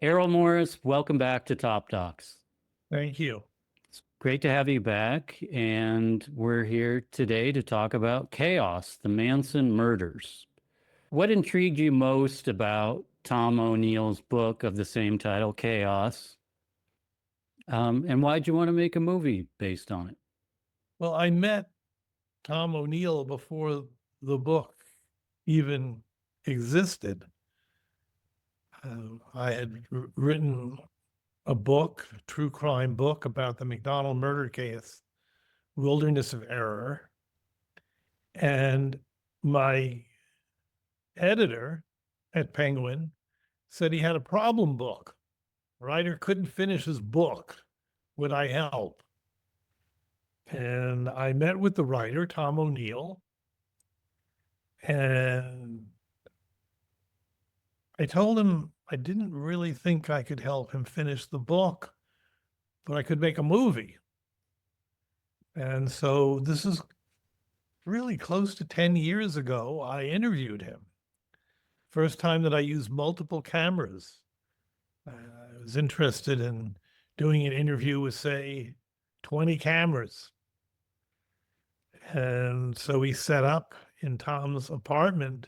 Errol Morris, welcome back to Top Docs. Thank you. It's great to have you back, and we're here today to talk about Chaos, the Manson murders. What intrigued you most about Tom O'Neill's book of the same title, Chaos? And why'd you want to make a movie based on it? Well, I met Tom O'Neill before the book even existed. I had written a book, a true crime book about the McDonald murder case, Wilderness of Error. And my editor at Penguin said he had a problem book. The writer couldn't finish his book. Would I help? And I met with the writer, Tom O'Neill, and I told him I didn't really think I could help him finish the book, but I could make a movie. And so this is really close to 10 years ago, I interviewed him. First time that I used multiple cameras. I was interested in doing an interview with, say, 20 cameras. And so we set up in Tom's apartment,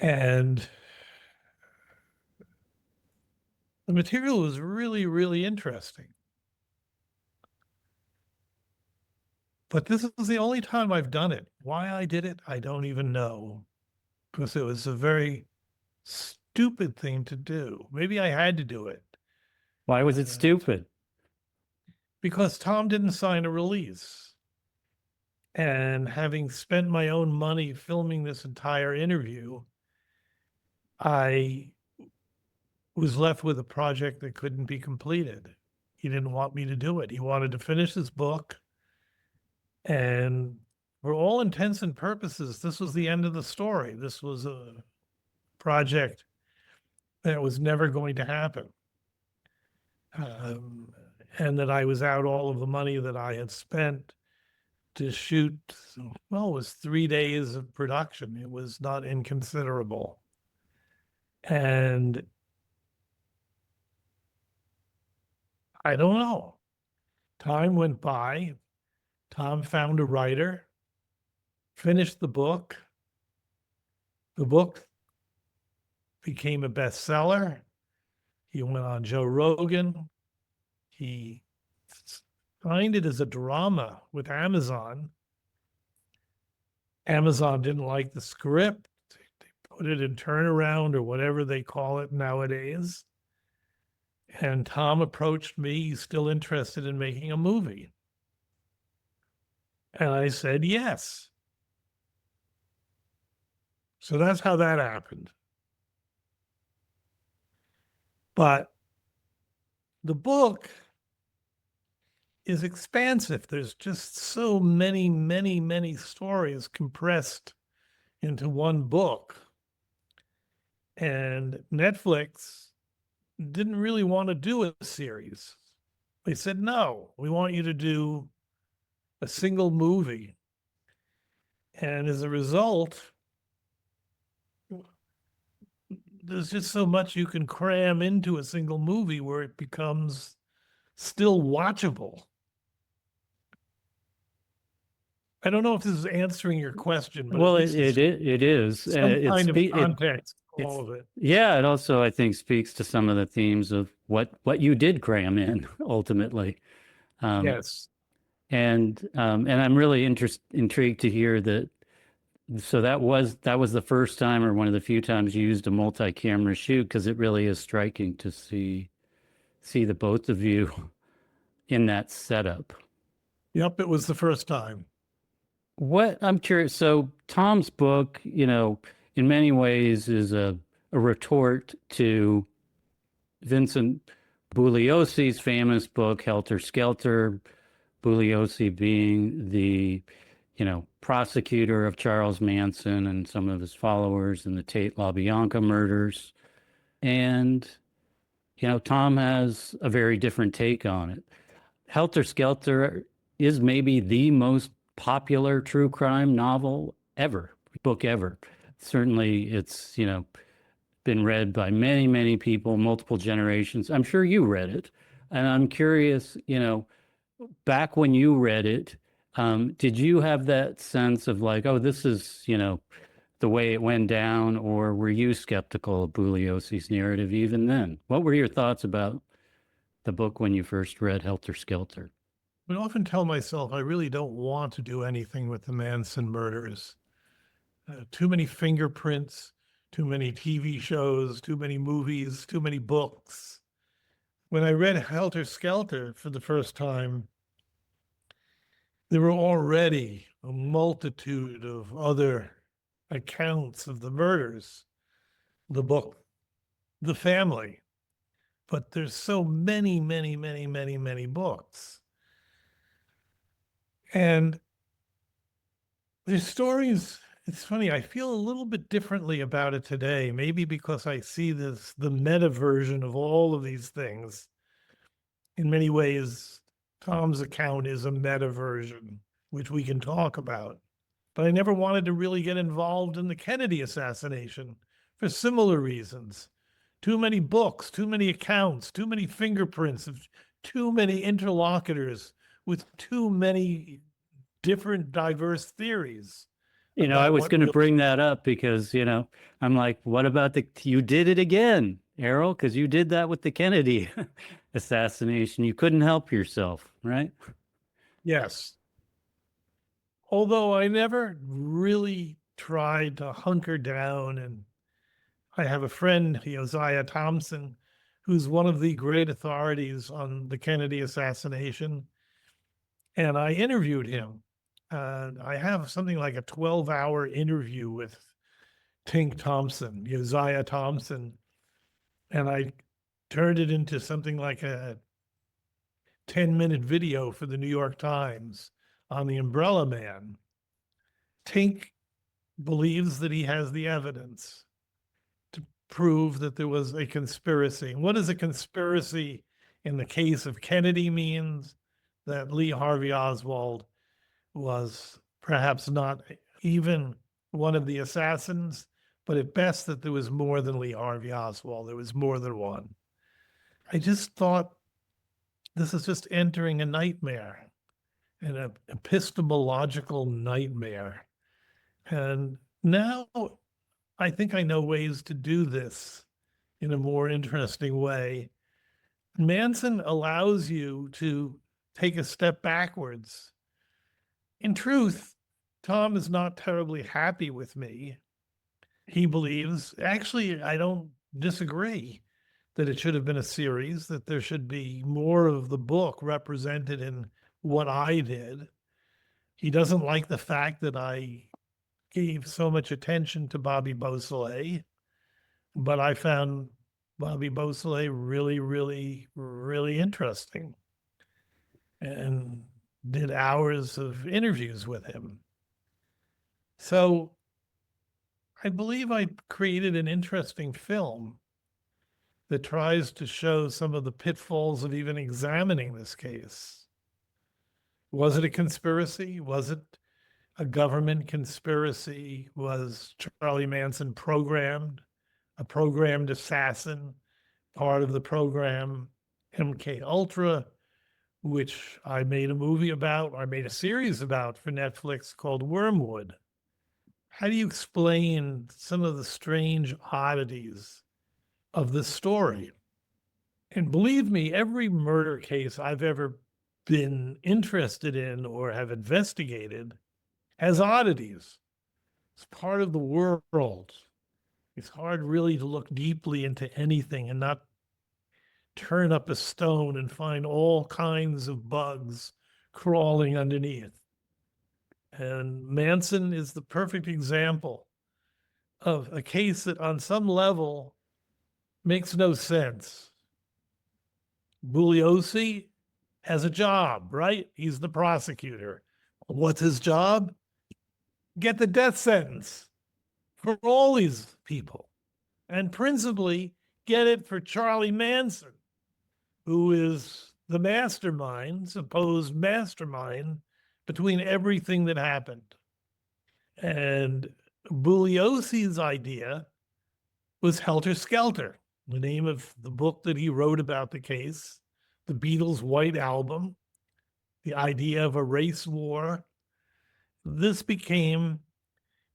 and the material was really, really interesting. But this is the only time I've done it. Why I did it, I don't even know, because it was a very stupid thing to do. Maybe I had to do it. Why was it stupid? Because Tom didn't sign a release. And having spent my own money filming this entire interview, I was left with a project that couldn't be completed. He didn't want me to do it. He wanted to finish his book. And for all intents and purposes, this was the end of the story. This was a project that was never going to happen. And that I was out all of the money that I had spent to shoot, well, it was 3 days of production. It was not inconsiderable. And I don't know. Time went by. Tom found a writer, finished the book. The book became a bestseller. He went on Joe Rogan. He signed it as a drama with Amazon. Amazon didn't like the script. They put it in turnaround or whatever they call it nowadays. And Tom approached me. He's still interested in making a movie. And I said, yes. So that's how that happened. But the book is expansive. There's just so many, many, many stories compressed into one book. And Netflix didn't really want to do a series. They said, no, we want you to do a single movie. And as a result, there's just so much you can cram into a single movie where it becomes still watchable. I don't know if this is answering your question, but Well, it is. some kind of context, all of it. Yeah, it also, I think, speaks to some of the themes of what you did cram in ultimately. Yes. And I'm really intrigued to hear that. So that was the first time, or one of the few times, you used a multi-camera shoot, because it really is striking to see the both of you in that setup. Yep, it was the first time. What I'm curious, so Tom's book, in many ways is a retort to Vincent Bugliosi's famous book, Helter Skelter, Bugliosi being the, prosecutor of Charles Manson and some of his followers in the Tate-LaBianca murders. And, Tom has a very different take on it. Helter Skelter is maybe the most popular true crime novel book ever. Certainly it's, been read by many, many people, multiple generations. I'm sure you read it. And I'm curious, back when you read it, did you have that sense of like, oh, this is, the way it went down, or were you skeptical of Bugliosi's narrative even then? What were your thoughts about the book when you first read Helter Skelter? I often tell myself I really don't want to do anything with the Manson murders. Too many fingerprints, too many TV shows, too many movies, too many books. When I read Helter Skelter for the first time, there were already a multitude of other accounts of the murders, the book, the family. But there's so many, many, many, many, many books. And the stories, it's funny, I feel a little bit differently about it today, maybe because I see this, the meta version of all of these things. In many ways, Tom's account is a meta version, which we can talk about. But I never wanted to really get involved in the Kennedy assassination for similar reasons. Too many books, too many accounts, too many fingerprints of too many interlocutors with too many different diverse theories. I was going to bring that up because, I'm like, what about you did it again, Errol? Because you did that with the Kennedy assassination. You couldn't help yourself, right? Yes. Although I never really tried to hunker down, and I have a friend, Josiah Thompson, who's one of the great authorities on the Kennedy assassination. And I interviewed him. I have something like a 12-hour interview with Tink Thompson, Josiah Thompson. And I turned it into something like a 10-minute video for the New York Times on the Umbrella Man. Tink believes that he has the evidence to prove that there was a conspiracy. What does a conspiracy in the case of Kennedy means? That Lee Harvey Oswald was perhaps not even one of the assassins, but at best that there was more than Lee Harvey Oswald. There was more than one. I just thought this is just entering a nightmare, an epistemological nightmare. And now I think I know ways to do this in a more interesting way. Manson allows you to take a step backwards. In truth, Tom is not terribly happy with me. He believes, actually, I don't disagree, that it should have been a series, that there should be more of the book represented in what I did. He doesn't like the fact that I gave so much attention to Bobby Beausoleil, but I found Bobby Beausoleil really, really, really interesting and did hours of interviews with him. So I believe I created an interesting film that tries to show some of the pitfalls of even examining this case. Was it a conspiracy? Was it a government conspiracy? Was Charlie Manson programmed, a programmed assassin, part of the program MKUltra, which I made a movie about, or I made a series about for Netflix called Wormwood? How do you explain some of the strange oddities of this story? And believe me, every murder case I've ever been interested in or have investigated has oddities. It's part of the world. It's hard really to look deeply into anything and not turn up a stone and find all kinds of bugs crawling underneath. And Manson is the perfect example of a case that on some level makes no sense. Bugliosi has a job, right? He's the prosecutor. What's his job? Get the death sentence for all these people. And principally, get it for Charlie Manson, who is the mastermind, supposed mastermind, between everything that happened. And Bugliosi's idea was Helter Skelter, the name of the book that he wrote about the case, the Beatles' White Album, the idea of a race war. This became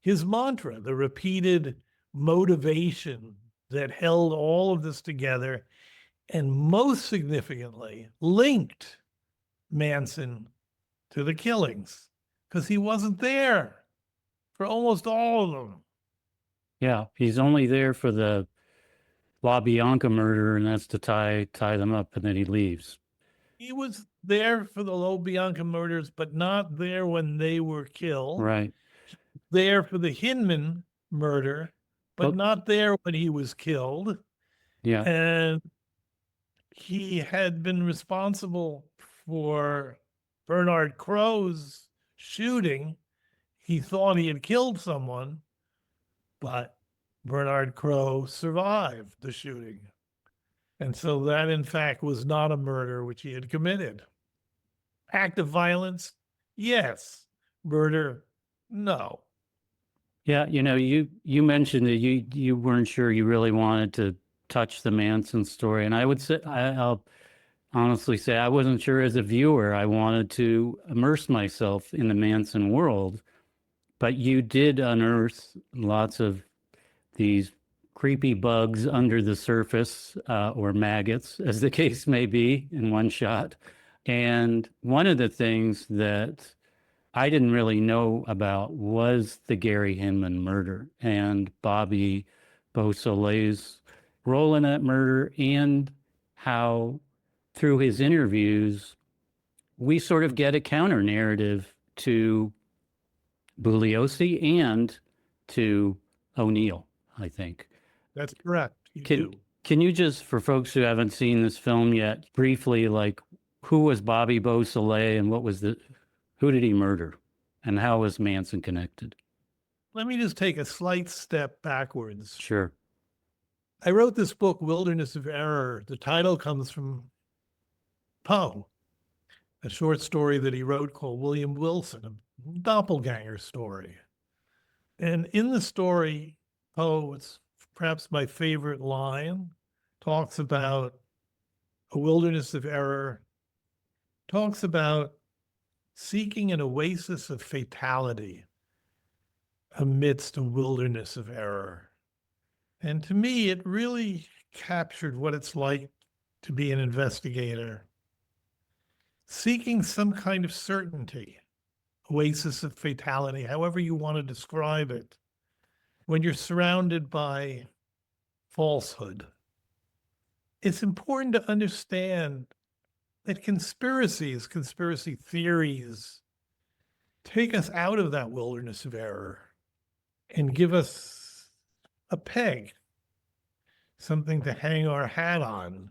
his mantra, the repeated motivation that held all of this together and most significantly linked Manson to the killings, because he wasn't there for almost all of them. Yeah, he's only there for the LaBianca murder, and that's to tie them up, and then he leaves. He was there for the LaBianca murders, but not there when they were killed. Right. There for the Hinman murder, but not there when he was killed. Yeah. And he had been responsible for Bernard Crow's shooting. He thought he had killed someone, but Bernard Crow survived the shooting. And so that, in fact, was not a murder which he had committed. Act of violence, yes. Murder, no. Yeah, you mentioned that you weren't sure you really wanted to touch the Manson story, and I would say I'll honestly say I wasn't sure as a viewer. I wanted to immerse myself in the Manson world, but you did unearth lots of these creepy bugs under the surface, or maggots, as the case may be, in one shot. And one of the things that I didn't really know about was the Gary Hinman murder and Bobby Beausoleil's role in that murder, and how through his interviews, we sort of get a counter narrative to Bugliosi and to O'Neill, I think. That's correct. Can you just, for folks who haven't seen this film yet, briefly, like, who was Bobby Beausoleil and who did he murder, and how was Manson connected? Let me just take a slight step backwards. Sure. I wrote this book, Wilderness of Error. The title comes from Poe, a short story that he wrote called William Wilson, a doppelganger story. And in the story, Poe, it's perhaps my favorite line, talks about a wilderness of error, talks about seeking an oasis of fatality amidst a wilderness of error. And to me, it really captured what it's like to be an investigator, seeking some kind of certainty, oasis of fatality, however you want to describe it, when you're surrounded by falsehood. It's important to understand that conspiracy theories, take us out of that wilderness of error and give us a peg, something to hang our hat on.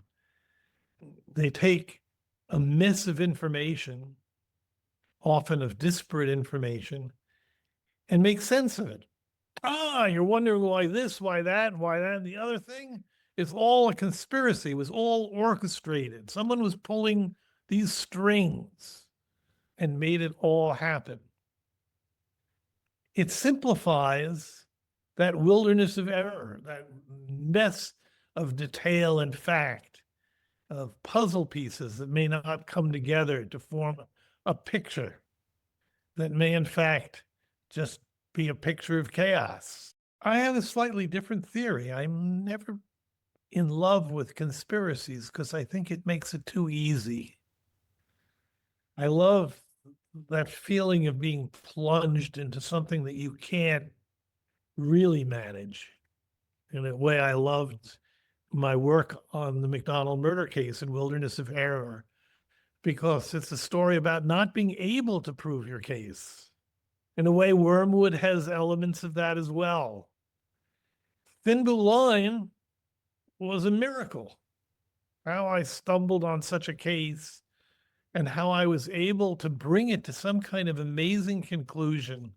They take a mess of information, often of disparate information, and make sense of it. You're wondering why this, why that, and the other thing? It's all a conspiracy. It was all orchestrated. Someone was pulling these strings and made it all happen. It simplifies that wilderness of error, that mess of detail and fact, of puzzle pieces that may not come together to form a picture that may, in fact, just be a picture of chaos. I have a slightly different theory. I'm never in love with conspiracies because I think it makes it too easy. I love that feeling of being plunged into something that you can't really manage. In a way, I loved my work on the McDonald murder case in Wilderness of Error, because it's a story about not being able to prove your case. In a way, Wormwood has elements of that as well. Thin Blue Line was a miracle. How I stumbled on such a case and how I was able to bring it to some kind of amazing conclusion.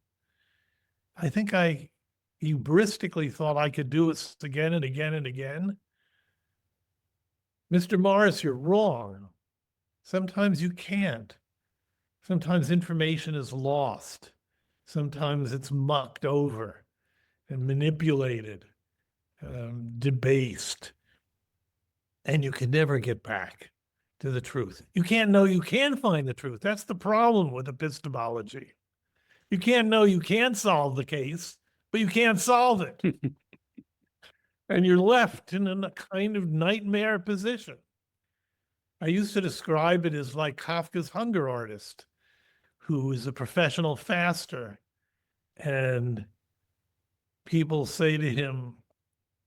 I think I hubristically thought I could do it again and again and again. Mr. Morris, you're wrong. Sometimes you can't. Sometimes information is lost. Sometimes it's mucked over and manipulated debased, and you can never get back to the truth. You can't know you can find the truth. That's the problem with epistemology. You can't know you can solve the case, but you can't solve it. And you're left in a kind of nightmare position. I used to describe it as like Kafka's hunger artist, who is a professional faster. And people say to him,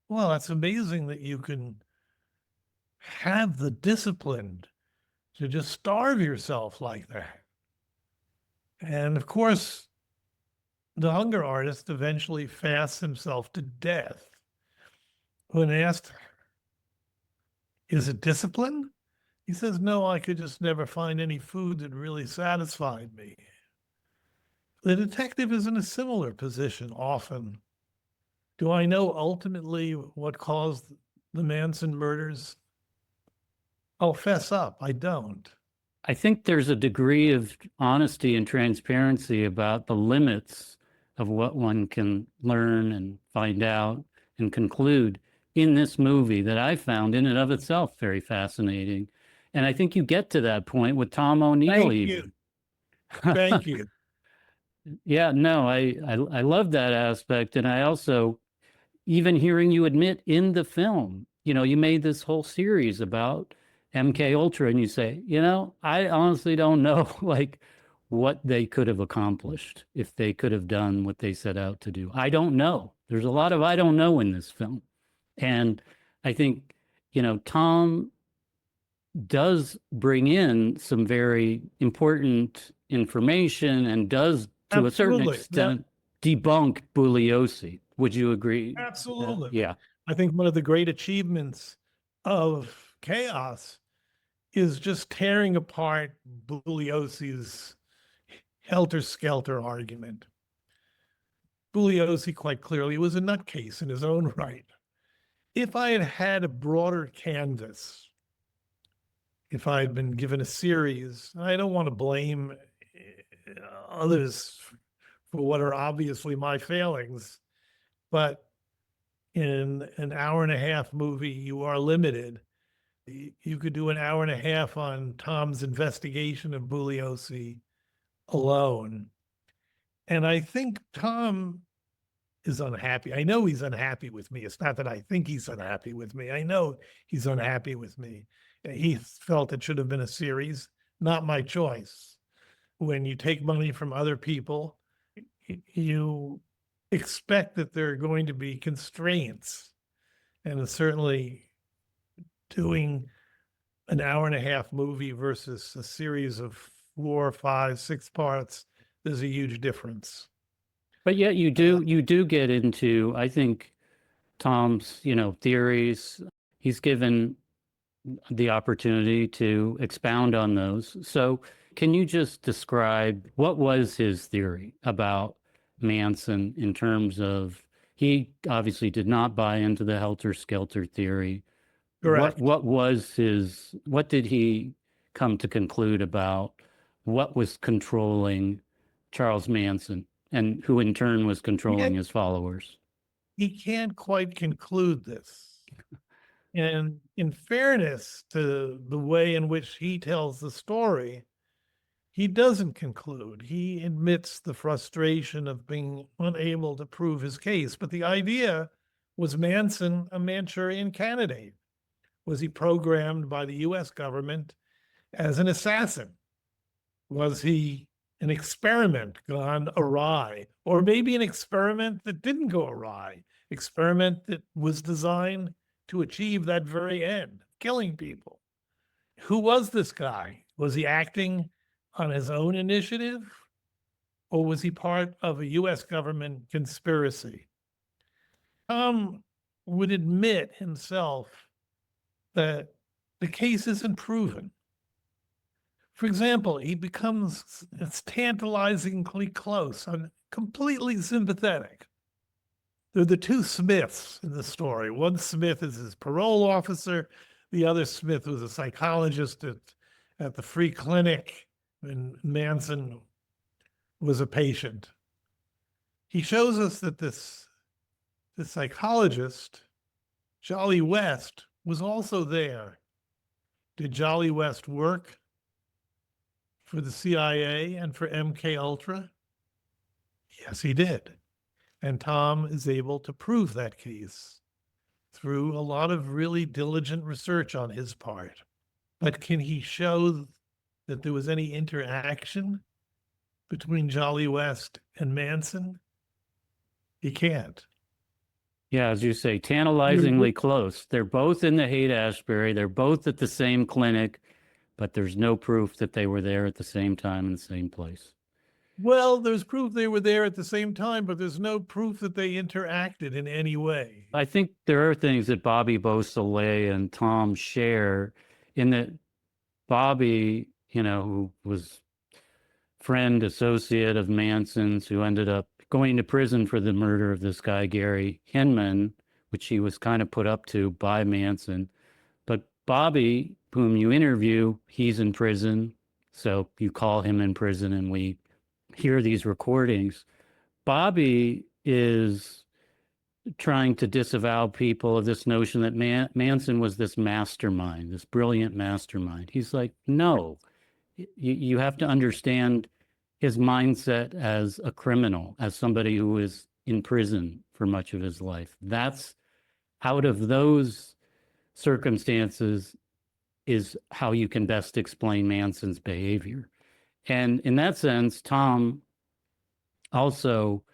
well, that's amazing that you can have the discipline to just starve yourself like that. And of course, the hunger artist eventually fasts himself to death. When asked, is it discipline? He says, no, I could just never find any food that really satisfied me. The detective is in a similar position often. Do I know ultimately what caused the Manson murders? I'll fess up, I don't. I think there's a degree of honesty and transparency about the limits of what one can learn and find out and conclude in this movie that I found in and of itself very fascinating. And I think you get to that point with Tom O'Neill. Thank even. you. Thank you. Yeah, no, I love that aspect. And I also, even hearing you admit in the film, you made this whole series about MKUltra, and you say, I honestly don't know like what they could have accomplished if they could have done what they set out to do. I don't know. There's a lot of I don't know in this film. And I think, Tom does bring in some very important information and does, to a certain Absolutely. extent, debunk Bugliosi. Would you agree? Absolutely. Yeah. I think one of the great achievements of Chaos is just tearing apart Bugliosi's Helter Skelter argument. Bugliosi quite clearly was a nutcase in his own right. If I had had a broader canvas, if I had been given a series, I don't want to blame others for what are obviously my failings, but in an hour and a half movie, you are limited. You could do an hour and a half on Tom's investigation of Bugliosi alone. And I think Tom is unhappy. I know he's unhappy with me. It's not that I think he's unhappy with me. I know he's unhappy with me. He felt it should have been a series, not my choice. When you take money from other people, you expect that there are going to be constraints. And certainly doing an hour and a half movie versus a series of 4, 5, 6 parts, there's a huge difference. But yet you do get into, I think, Tom's, theories. He's given the opportunity to expound on those. So can you just describe what was his theory about Manson in terms of, he obviously did not buy into the Helter Skelter theory. Correct. What did he come to conclude about what was controlling Charles Manson and who in turn was controlling his followers? He can't quite conclude this. And in fairness to the way in which he tells the story, he doesn't conclude. He admits the frustration of being unable to prove his case. But the idea was Manson a Manchurian candidate? Was he programmed by the US government as an assassin? Was he an experiment gone awry? Or maybe an experiment that didn't go awry? Experiment that was designed to achieve that very end, killing people. Who was this guy? Was he acting on his own initiative? Or was he part of a US government conspiracy? Tom would admit himself that the case isn't proven. For example, he becomes tantalizingly close and completely sympathetic. There are the two Smiths in the story. One Smith is his parole officer. The other Smith was a psychologist at the free clinic when Manson was a patient. He shows us that this psychologist Jolly West was also there. Did Jolly West work for the CIA and for MKUltra? Yes, he did. And Tom is able to prove that case through a lot of really diligent research on his part. But can he show that there was any interaction between Jolly West and Manson? He can't. Yeah, as you say, tantalizingly close. They're both in the Haight-Ashbury. They're both at the same clinic, but there's no proof that they were there at the same time in the same place. Well, there's proof they were there at the same time, but there's no proof that they interacted in any way. I think there are things that Bobby Beausoleil and Tom share in that Bobby, who was friend, associate of Manson's, who ended up going to prison for the murder of this guy, Gary Hinman, which he was kind of put up to by Manson. But Bobby, whom you interview, he's in prison. So you call him in prison and we hear these recordings. Bobby is trying to disavow people of this notion that Manson was this mastermind, this brilliant mastermind. He's like, no, you have to understand his mindset as a criminal, as somebody who is in prison for much of his life. That's out of those circumstances is how you can best explain Manson's behavior. And in that sense, Tom also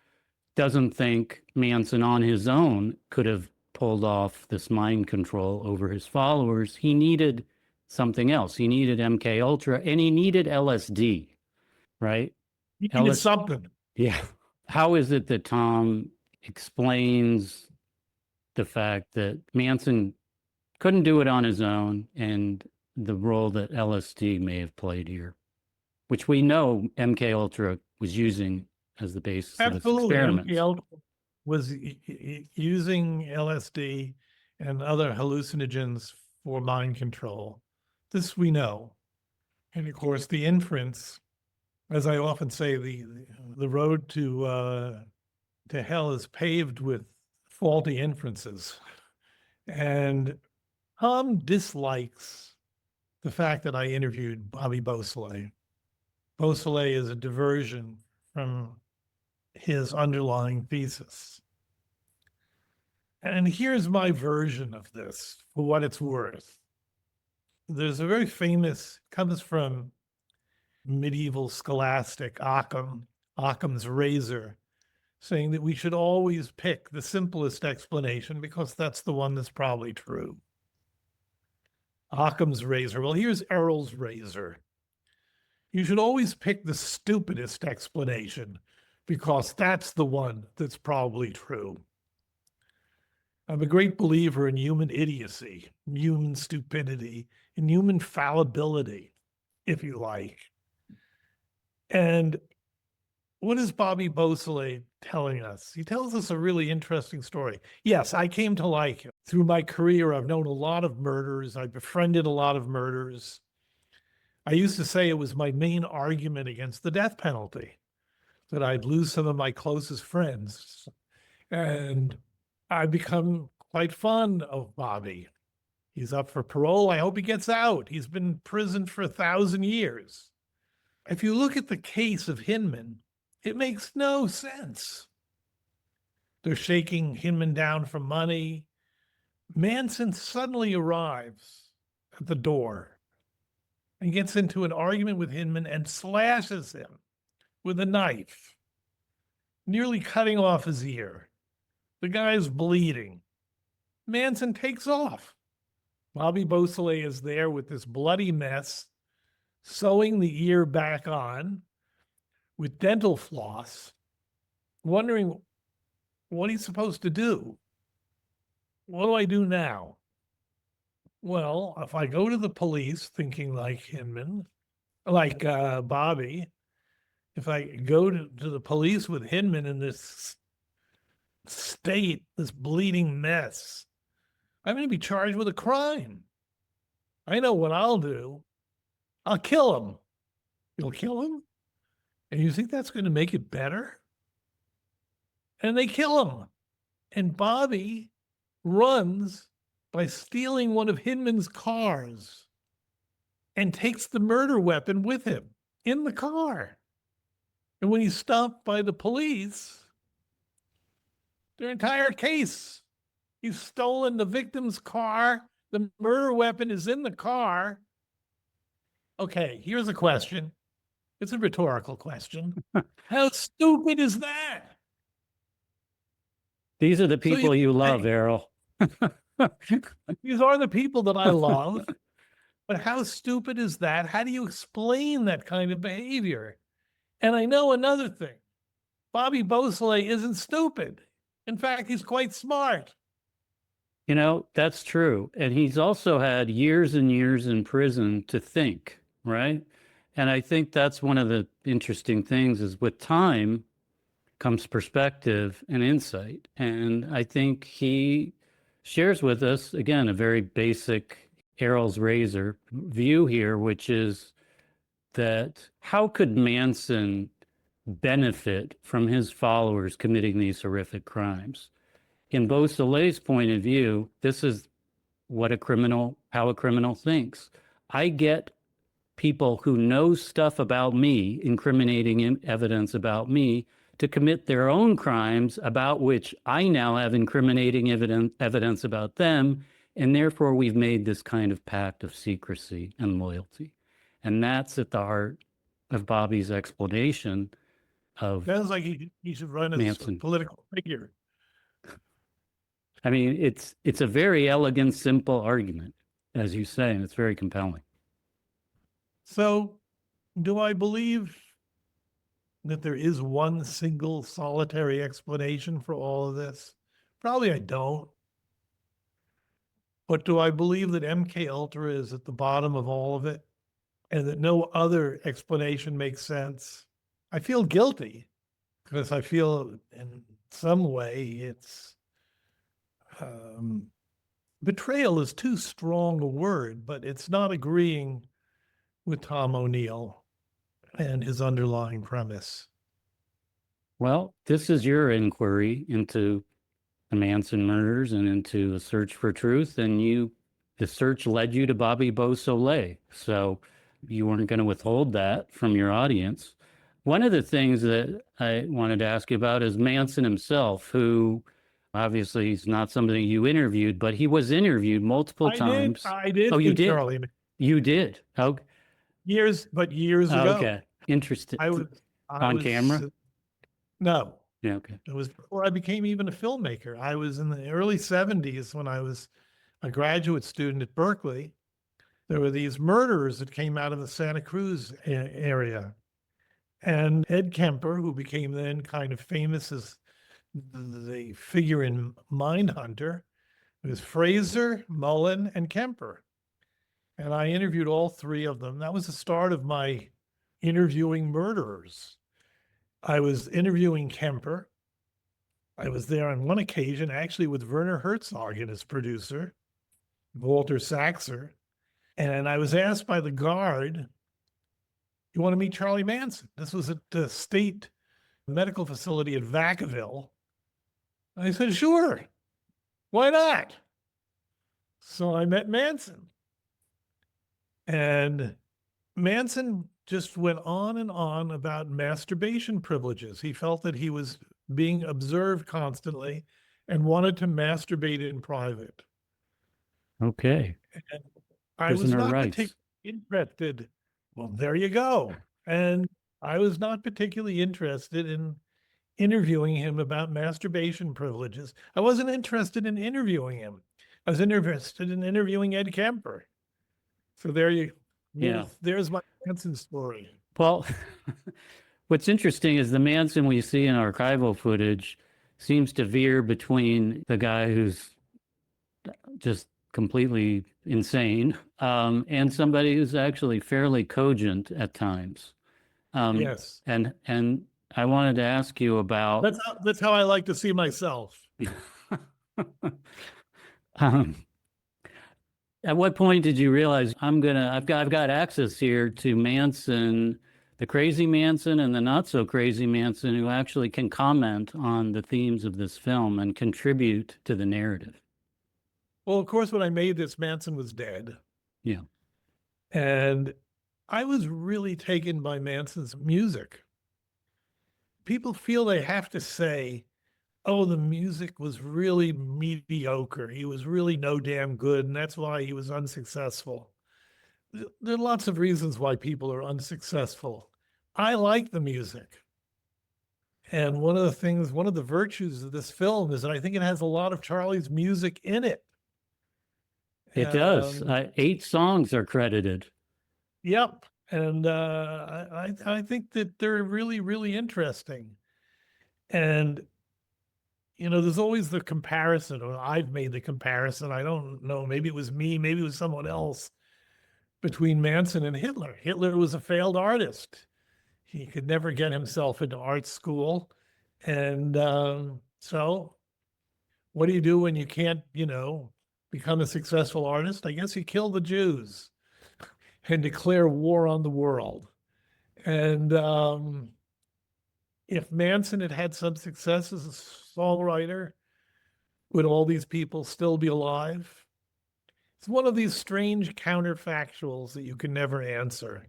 doesn't think Manson on his own could have pulled off this mind control over his followers. He needed something else. He needed MKUltra and he needed LSD, right? He needed something. Yeah. How is it that Tom explains the fact that Manson couldn't do it on his own and the role that LSD may have played here, which we know MKUltra was using as the basis of its experiments. MKUltra was using LSD and other hallucinogens for mind control. This we know. And of course, the inference, as I often say, the road to hell is paved with faulty inferences. And Tom dislikes the fact that I interviewed Bobby Beausoleil. Beausoleil is a diversion from his underlying thesis. And here's my version of this, for what it's worth. There's a very famous, comes from medieval scholastic Occam's razor, saying that we should always pick the simplest explanation because that's the one that's probably true. Occam's razor. Well, here's Errol's razor. You should always pick the stupidest explanation because that's the one that's probably true. I'm a great believer in human idiocy, human stupidity, and human fallibility, if you like. And what is Bobby Beausoleil telling us? He tells us a really interesting story. Yes, I came to like him. Through my career, I've known a lot of murderers. I befriended a lot of murderers. I used to say it was my main argument against the death penalty, that I'd lose some of my closest friends. And I've become quite fond of Bobby. He's up for parole. I hope he gets out. He's been in prison for 1,000 years. If you look at the case of Hinman, it makes no sense. They're shaking Hinman down for money. Manson suddenly arrives at the door and gets into an argument with Hinman and slashes him with a knife, nearly cutting off his ear. The guy's bleeding. Manson takes off. Bobby Beausoleil is there with this bloody mess, sewing the ear back on with dental floss, wondering what he's supposed to do. What do I do now? Well, if I go to the police thinking like Hinman, like Bobby, if I go to the police with Hinman in this state, this bleeding mess, I'm going to be charged with a crime. I know what I'll do. I'll kill him. You'll kill him? And you think that's going to make it better? And they kill him. And Bobby runs by stealing one of Hinman's cars and takes the murder weapon with him in the car. And when he's stopped by the police, their entire case, he's stolen the victim's car, the murder weapon is in the car. Okay, here's a question. It's a rhetorical question. How stupid is that? These are the people you love, Errol. These are the people that I love. But how stupid is that? How do you explain that kind of behavior? And I know another thing. Bobby Beausoleil isn't stupid. In fact, he's quite smart. You know, that's true. And he's also had years and years in prison to think, right? And I think that's one of the interesting things is with time comes perspective and insight. And I think he shares with us, again, a very basic Errol's razor view here, which is that how could Manson benefit from his followers committing these horrific crimes? In Beausoleil's point of view, this is how a criminal thinks. I get people who know stuff about me, incriminating evidence about me, to commit their own crimes about which I now have incriminating evidence about them. And therefore, we've made this kind of pact of secrecy and loyalty. And that's at the heart of Bobby's explanation of Sounds like he should run as Manson. a political figure. I mean, it's a very elegant, simple argument, as you say, and it's very compelling. So, do I believe that there is one single solitary explanation for all of this? Probably I don't. But do I believe that MKUltra is at the bottom of all of it and that no other explanation makes sense? I feel guilty because I feel in some way it's betrayal is too strong a word, but it's not agreeing with Tom O'Neill and his underlying premise. Well, this is your inquiry into the Manson murders and into a search for truth, and the search led you to Bobby Beausoleil. So you weren't going to withhold that from your audience. One of the things that I wanted to ask you about is Manson himself, who obviously he's not somebody you interviewed, but he was interviewed multiple times. I did. Oh, you did? Charlie. You did? Oh, years ago. Okay. Interesting. I was on camera? No. Yeah, okay. It was before I became even a filmmaker. I was in the early 70s when I was a graduate student at Berkeley. There were these murderers that came out of the Santa Cruz area. And Ed Kemper, who became then kind of famous as the figure in Mindhunter, it was Fraser, Mullen, and Kemper. And I interviewed all three of them. That was the start of my interviewing murderers. I was interviewing Kemper. I was there on one occasion, actually with Werner Herzog and his producer, Walter Saxer. And I was asked by the guard, "You want to meet Charlie Manson?" This was at the state medical facility at Vacaville. I said, "Sure. Why not?" So I met Manson. And Manson just went on and on about masturbation privileges. He felt that he was being observed constantly and wanted to masturbate in private. Okay. And I was not particularly interested. Well, there you go. And I was not particularly interested in interviewing him about masturbation privileges. I wasn't interested in interviewing him. I was interested in interviewing Ed Kemper. So there's my Manson story. Well, what's interesting is the Manson we see in archival footage seems to veer between the guy who's just completely insane and somebody who's actually fairly cogent at times. Yes. And I wanted to ask you about that's how I like to see myself. At what point did you realize I've got access here to Manson, the crazy Manson and the not so crazy Manson, who actually can comment on the themes of this film and contribute to the narrative? Well, of course, when I made this, Manson was dead. Yeah. And I was really taken by Manson's music. People feel they have to say, oh, the music was really mediocre. He was really no damn good, and that's why he was unsuccessful. There are lots of reasons why people are unsuccessful. I like the music. And one of the virtues of this film is that I think it has a lot of Charlie's music in it. It does. 8 songs are credited. Yep. And I think that they're really, really interesting. And, you know, there's always the comparison, or I've made the comparison. I don't know. Maybe it was me, maybe it was someone else, between Manson and Hitler. Hitler was a failed artist. He could never get himself into art school. And so what do you do when you can't, you know, become a successful artist? I guess you kill the Jews and declare war on the world. And if Manson had had some success as a songwriter, would all these people still be alive? It's one of these strange counterfactuals that you can never answer,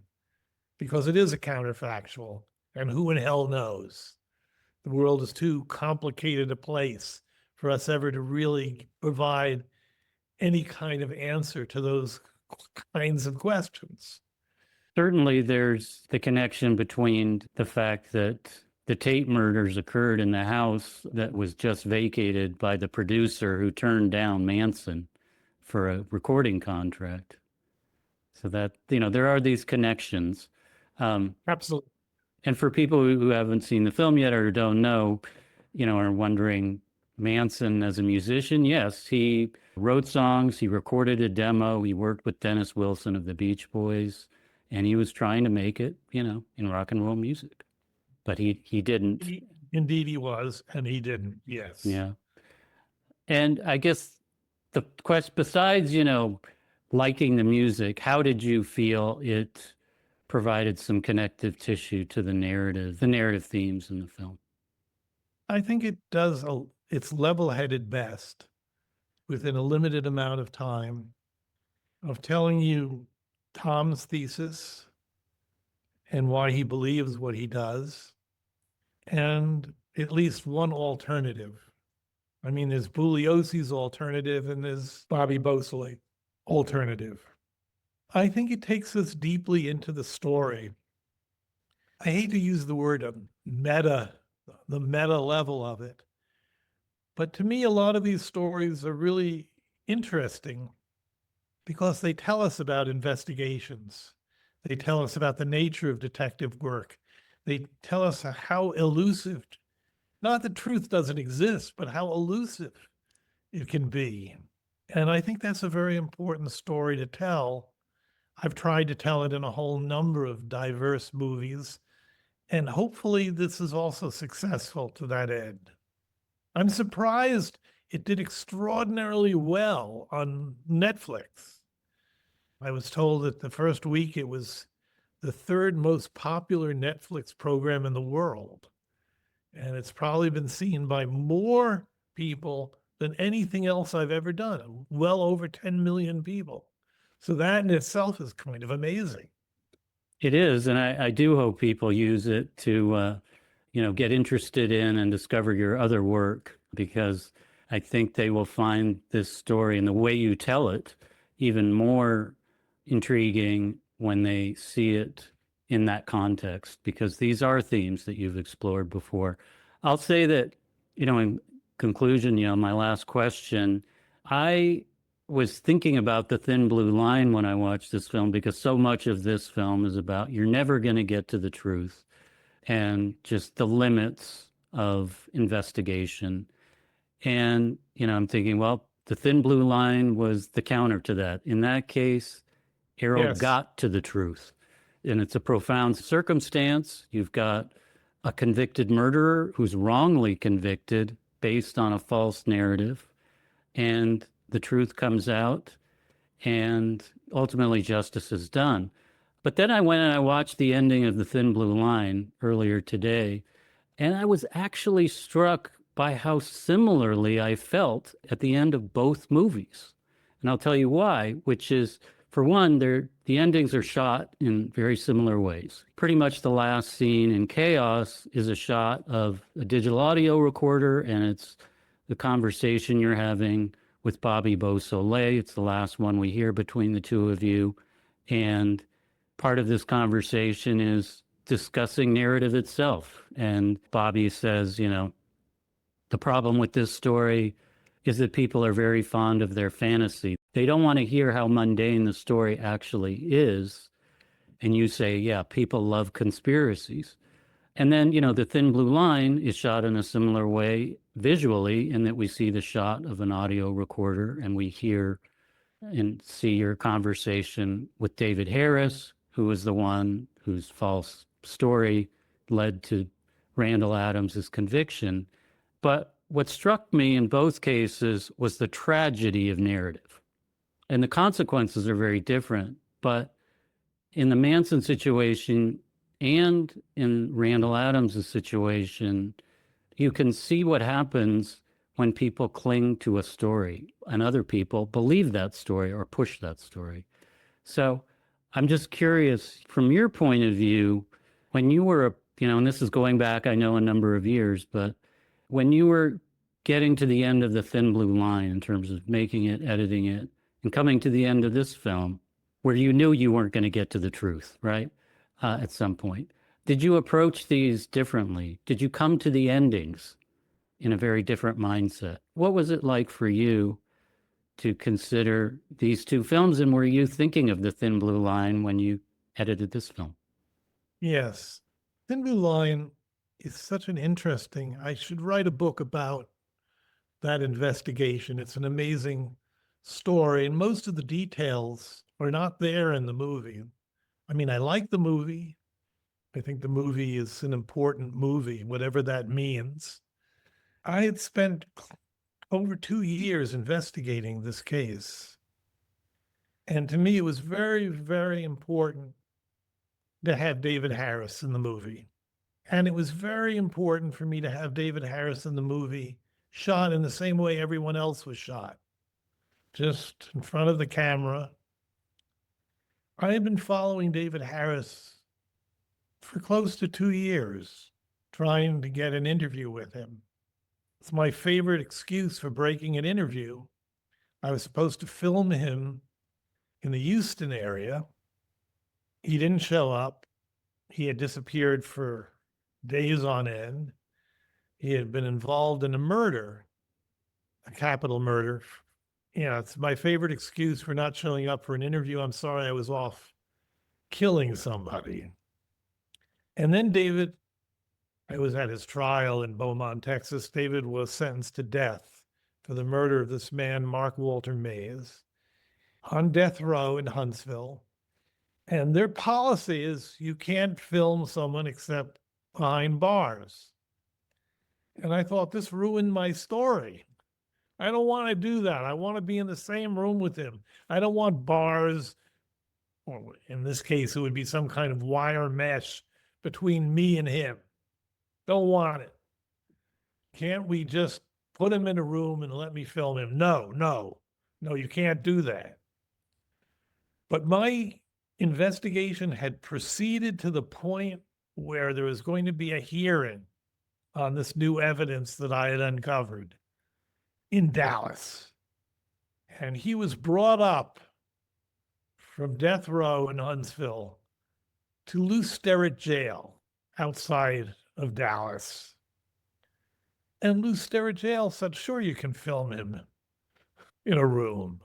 because it is a counterfactual. And who in hell knows? The world is too complicated a place for us ever to really provide any kind of answer to those kinds of questions. Certainly, there's the connection between the fact that the Tate murders occurred in the house that was just vacated by the producer who turned down Manson for a recording contract. So that, you know, there are these connections. Absolutely. And for people who haven't seen the film yet or don't know, you know, are wondering, Manson as a musician, yes, he wrote songs, he recorded a demo, he worked with Dennis Wilson of the Beach Boys, and he was trying to make it, you know, in rock and roll music. But he didn't. Indeed he was, and he didn't, yes. Yeah. And I guess the question, besides, you know, liking the music, how did you feel it provided some connective tissue to the narrative themes in the film? I think it does, it's level-headed best within a limited amount of time of telling you Tom's thesis and why he believes what he does, and at least one alternative. I mean, there's Bugliosi's alternative and there's Bobby Beausoleil alternative. I think it takes us deeply into the story. I hate to use the word meta, the meta level of it, but to me, a lot of these stories are really interesting because they tell us about investigations. They tell us about the nature of detective work. They tell us how elusive, not that truth doesn't exist, but how elusive it can be. And I think that's a very important story to tell. I've tried to tell it in a whole number of diverse movies, and hopefully this is also successful to that end. I'm surprised it did extraordinarily well on Netflix. I was told that the first week it was the 3rd most popular Netflix program in the world. And it's probably been seen by more people than anything else I've ever done, well over 10 million people. So that in itself is kind of amazing. It is, and I do hope people use it to, you know, get interested in and discover your other work, because I think they will find this story and the way you tell it even more intriguing when they see it in that context, because these are themes that you've explored before. I'll say that, you know, in conclusion, you know, my last question, I was thinking about the thin blue line when I watched this film, because so much of this film is about you're never going to get to the truth and just the limits of investigation. And, you know, I'm thinking, well, the thin blue line was the counter to that. In that case, Errol Yes. got to the truth. And it's a profound circumstance. You've got a convicted murderer who's wrongly convicted based on a false narrative. And the truth comes out, and ultimately justice is done. But then I went and I watched the ending of The Thin Blue Line earlier today, and I was actually struck by how similarly I felt at the end of both movies. And I'll tell you why, which is, for one, the endings are shot in very similar ways. Pretty much the last scene in Chaos is a shot of a digital audio recorder, and it's the conversation you're having with Bobby Beausoleil. It's the last one we hear between the two of you. And part of this conversation is discussing narrative itself. And Bobby says, the problem with this story is that people are very fond of their fantasy. They don't want to hear how mundane the story actually is. And you say, yeah, people love conspiracies. And then, the Thin Blue Line is shot in a similar way visually, in that we see the shot of an audio recorder and we hear and see your conversation with David Harris, who was the one whose false story led to Randall Adams's conviction. But what struck me in both cases was the tragedy of narrative. And the consequences are very different. But in the Manson situation and in Randall Adams's situation, you can see what happens when people cling to a story and other people believe that story or push that story. So I'm just curious, from your point of view, when you were, and this is going back, I know, a number of years, but when you were getting to the end of the Thin Blue Line in terms of making it, editing it, and coming to the end of this film, where you knew you weren't going to get to the truth, right? At some point, did you approach these differently? Did you come to the endings in a very different mindset? What was it like for you to consider these two films? And were you thinking of the Thin Blue Line when you edited this film? Yes. Thin Blue Line is such an interesting, I should write a book about that investigation. It's an amazing story, and most of the details are not there in the movie. I mean, I like the movie. I think the movie is an important movie, whatever that means. I had spent over 2 years investigating this case. And to me, it was very, very important to have David Harris in the movie. And it was very important for me to have David Harris in the movie shot in the same way everyone else was shot, just in front of the camera. I had been following David Harris for close to 2 years, trying to get an interview with him. It's my favorite excuse for breaking an interview. I was supposed to film him in the Houston area. He didn't show up. He had disappeared for days on end. He had been involved in a murder, a capital murder. It's my favorite excuse for not showing up for an interview. I'm sorry, I was off killing somebody. And then I was at his trial in Beaumont, Texas. David was sentenced to death for the murder of this man, Mark Walter Mays, on death row in Huntsville. And their policy is you can't film someone except behind bars. And I thought, this ruined my story. I don't want to do that. I want to be in the same room with him. I don't want bars, or in this case, it would be some kind of wire mesh between me and him. Don't want it. Can't we just put him in a room and let me film him? No, you can't do that. But my investigation had proceeded to the point where there was going to be a hearing on this new evidence that I had uncovered in Dallas. And he was brought up from death row in Huntsville to Lou Sterrett jail outside of Dallas. And Lou Sterrett jail said, sure, you can film him in a room.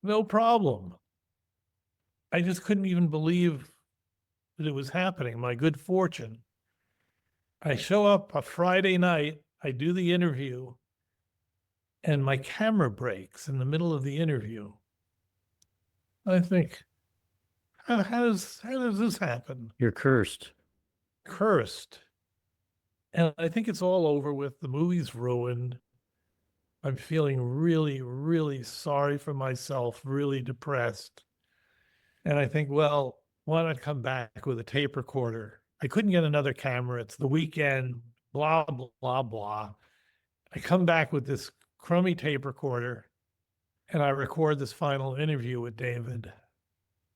No problem. I just couldn't even believe that it was happening. My good fortune. I show up a Friday night, I do the interview, and my camera breaks in the middle of the interview. I think, how does this happen? You're cursed. Cursed. And I think it's all over with. The movie's ruined. I'm feeling really, really sorry for myself, really depressed. And I think, well, why not come back with a tape recorder? I couldn't get another camera. It's the weekend, blah, blah, blah. I come back with this crummy tape recorder. and I record this final interview with David.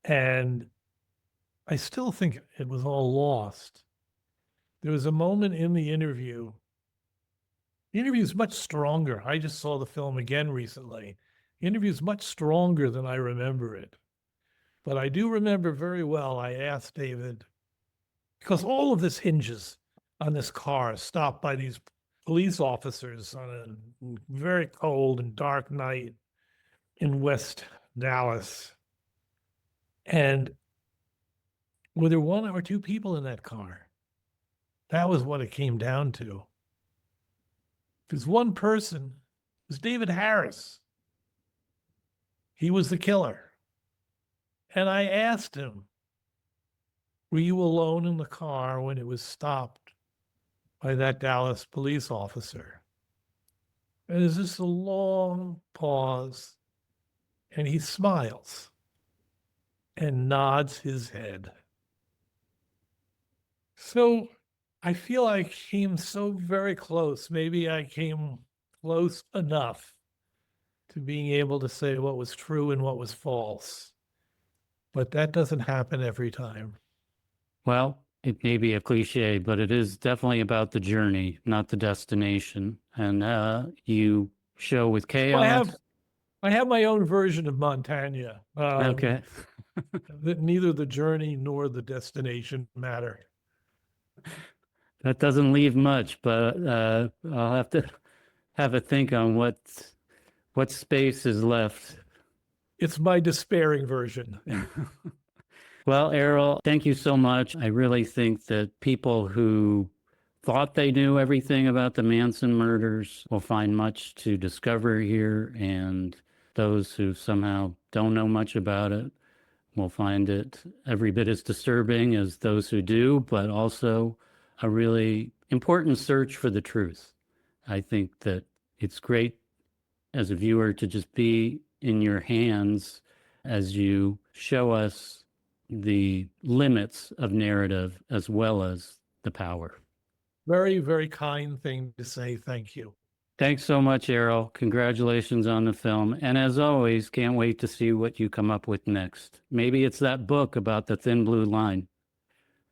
And I still think it was all lost. There was a moment in the interview. The interview is much stronger. I just saw the film again recently. The interview is much stronger than I remember it. But I do remember very well, I asked David, because all of this hinges on this car stopped by these police officers on a very cold and dark night in West Dallas. And were there one or two people in that car? That was what it came down to. Because one person was David Harris. He was the killer. And I asked him, were you alone in the car when it was stopped by that Dallas police officer? And there's just a long pause, and he smiles and nods his head. So I feel I came so very close. Maybe I came close enough to being able to say what was true and what was false. But that doesn't happen every time. Well, it may be a cliche, but it is definitely about the journey, not the destination. And you show with chaos. Well, I have my own version of Montaigne. Okay. That neither the journey nor the destination matter. That doesn't leave much, but I'll have to have a think on what space is left. It's my despairing version. Well, Errol, thank you so much. I really think that people who thought they knew everything about the Manson murders will find much to discover here, and those who somehow don't know much about it will find it every bit as disturbing as those who do, but also a really important search for the truth. I think that it's great as a viewer to just be in your hands as you show us the limits of narrative as well as the power. Very, very kind thing to say. Thank you. Thanks so much, Errol. Congratulations on the film. And as always, can't wait to see what you come up with next. Maybe it's that book about the thin blue line.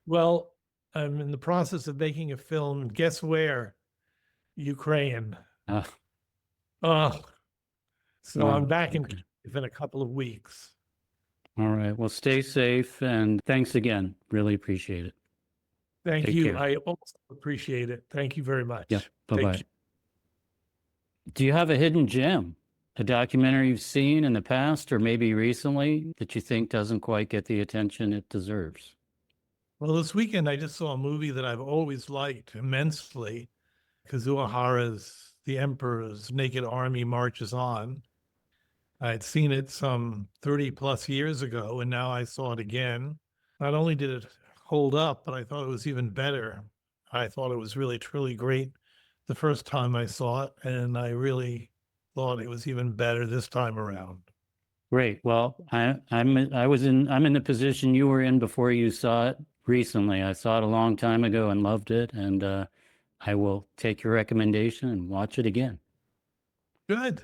Well, I'm in the process of making a film. Guess where? Ukraine. Uh, So I'm back in a couple of weeks. All right. Well, stay safe and thanks again. Really appreciate it. Thank Take you. care. I also appreciate it. Thank you very much. Yeah. Take Bye-bye. care. Do you have a hidden gem, a documentary you've seen in the past or maybe recently that you think doesn't quite get the attention it deserves? Well, this weekend I just saw a movie that I've always liked immensely. Kazuo Hara's The Emperor's Naked Army Marches On. I had seen it some 30 plus years ago, and now I saw it again. Not only did it hold up, but I thought it was even better. I thought it was really, truly great the first time I saw it, and I really thought it was even better this time around. Great. Well, I'm in the position you were in before you saw it recently. I saw it a long time ago and loved it, and I will take your recommendation and watch it again. Good.